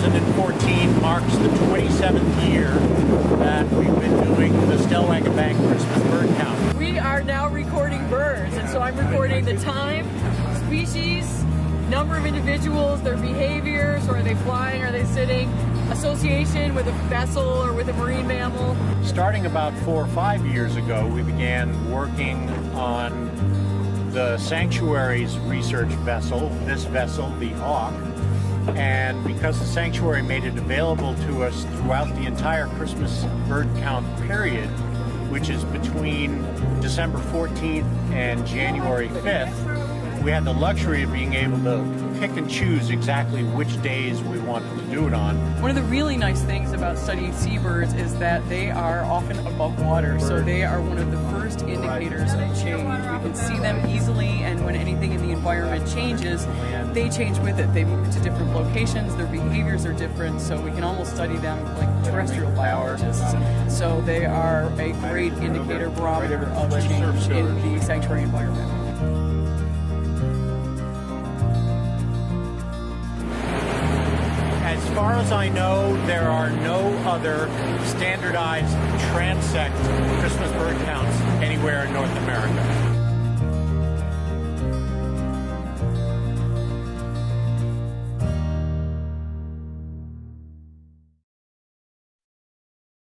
2014 marks the 27th year that we've been doing the Stellwagen Bank Christmas bird count. We are now recording birds, and so I'm recording the time, species, number of individuals, their behaviors, or are they flying, are they sitting, association with a vessel or with a marine mammal. Starting about 4 or 5 years ago, we began working on the sanctuary's research vessel, this vessel, the Hawk, and because the sanctuary made it available to us throughout the entire Christmas bird count period, which is between December 14th and January 5th, we had the luxury of being able to pick and choose exactly which days we wanted to do it on. One of the really nice things about studying seabirds is that they are often above water, so they are one of the first indicators of change. We can see them easily, and when anything in the environment changes, they change with it. They move to different locations, their behaviors are different, so we can almost study them like terrestrial biologists. So they are a great indicator, barometer of change in the sanctuary environment. As far as I know, there are no other standardized transect Christmas bird counts anywhere in North America.